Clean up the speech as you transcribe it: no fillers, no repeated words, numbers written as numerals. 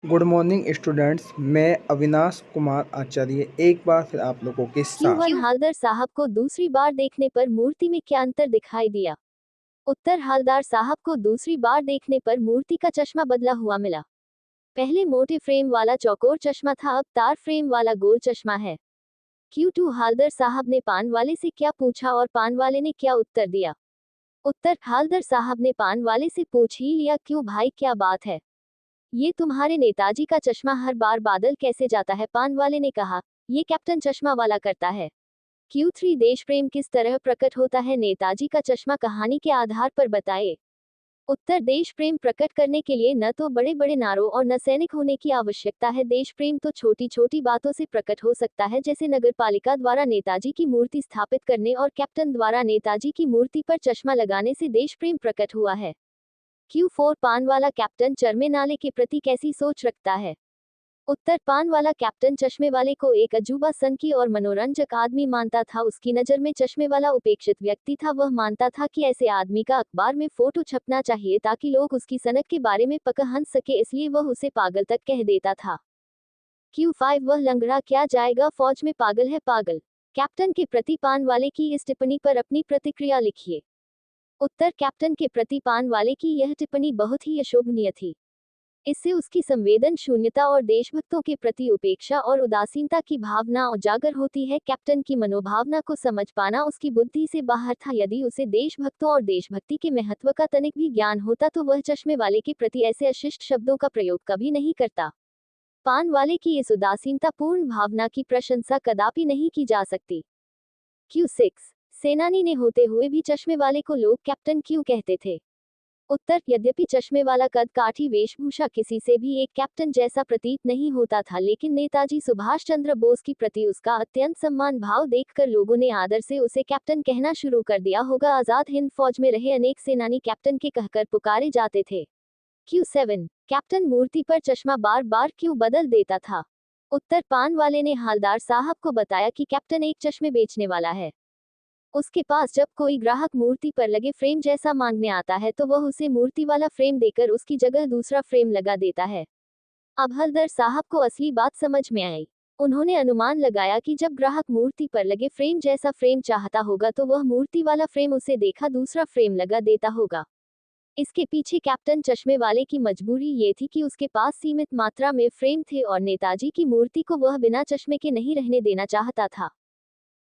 Good morning students. मैं अविनाश कुमार आचार्य एक बार फिर आप लोगों के साथ। क्यों हालदार साहब को दूसरी बार देखने पर मूर्ति में क्या अंतर दिखाई दिया? उत्तर, हालदार साहब को दूसरी बार देखने पर मूर्ति का चश्मा बदला हुआ मिला। पहले मोटे फ्रेम वाला चौकोर चश्मा था, अब तार फ्रेम वाला गोल चश्मा है। Q2, हालदार साहब ने पान वाले से क्या पूछा और पान वाले ने क्या उत्तर दिया? उत्तर, हालदार साहब ने पान वाले से पूछ ही लिया, क्यों भाई क्या बात है, ये तुम्हारे नेताजी का चश्मा हर बार बादल कैसे जाता है? पान वाले ने कहा, ये कैप्टन चश्मा वाला करता है। Q3, देश प्रेम किस तरह प्रकट होता है? नेताजी का चश्मा कहानी के आधार पर बताए। उत्तर, देश प्रेम प्रकट करने के लिए न तो बड़े बड़े नारों और न सैनिक होने की आवश्यकता है। देश प्रेम तो छोटी छोटी बातों से प्रकट हो सकता है, जैसे नगरपालिका द्वारा नेताजी की मूर्ति स्थापित करने और कैप्टन द्वारा नेताजी की मूर्ति पर चश्मा लगाने से देश प्रेम प्रकट हुआ है। Q4, पान वाला कैप्टन चरमे नाले के प्रति कैसी सोच रखता है? उत्तर, पान वाला कैप्टन चश्मे वाले को एक अजूबा सनकी और मनोरंजक आदमी मानता था। उसकी नज़र में चश्मे वाला उपेक्षित व्यक्ति था। वह मानता था कि ऐसे आदमी का अखबार में फोटो छपना चाहिए ताकि लोग उसकी सनक के बारे में पक हंस सके, इसलिए वह उसे पागल तक कह देता था। Q5, वह लंगड़ा क्या जाएगा, फौज में पागल है पागल। कैप्टन के प्रति पान वाले की इस टिप्पणी पर अपनी प्रतिक्रिया लिखिए। उत्तर, कैप्टन के प्रति पान वाले की यह टिप्पणी बहुत ही अशोभनीय थी। इससे उसकी संवेदन शून्यता और देशभक्तों के प्रति उपेक्षा और उदासीनता की भावना उजागर होती है। कैप्टन की मनोभावना को समझ पाना उसकी बुद्धि से बाहर था। यदि उसे देशभक्तों और देशभक्ति के महत्व का तनिक भी ज्ञान होता तो वह चश्मे वाले के प्रति ऐसे अशिष्ट शब्दों का प्रयोग कभी नहीं करता। पान वाले की इस उदासीनतापूर्ण भावना की प्रशंसा कदापि नहीं की जा सकती। Q6, सेनानी ने होते हुए भी चश्मे वाले को लोग कैप्टन क्यों कहते थे? उत्तर, यद्यपि चश्मे वाला कद काठी वेशभूषा किसी से भी एक कैप्टन जैसा प्रतीत नहीं होता था, लेकिन नेताजी सुभाष चंद्र बोस के प्रति उसका अत्यंत सम्मान भाव देखकर लोगों ने आदर से उसे कैप्टन कहना शुरू कर दिया होगा। आजाद हिंद फौज में रहे अनेक सेनानी कैप्टन के कहकर पुकारे जाते थे। Q7, कैप्टन मूर्ति पर चश्मा बार बार क्यों बदल देता था? उत्तर, पान वाले ने हालदार साहब को बताया कि कैप्टन एक चश्मे बेचने वाला है। उसके पास जब कोई ग्राहक मूर्ति पर लगे फ्रेम जैसा मांगने आता है तो वह उसे मूर्ति वाला फ्रेम देकर उसकी जगह दूसरा फ्रेम लगा देता है। अब हलदर साहब को असली बात समझ में आई। उन्होंने अनुमान लगाया कि जब ग्राहक मूर्ति पर लगे फ्रेम जैसा फ्रेम चाहता होगा तो वह मूर्ति वाला फ्रेम उसे देखा दूसरा फ्रेम लगा देता होगा। इसके पीछे कैप्टन चश्मे वाले की मजबूरी ये थी कि उसके पास सीमित मात्रा में फ्रेम थे और नेताजी की मूर्ति को वह बिना चश्मे के नहीं रहने देना चाहता था।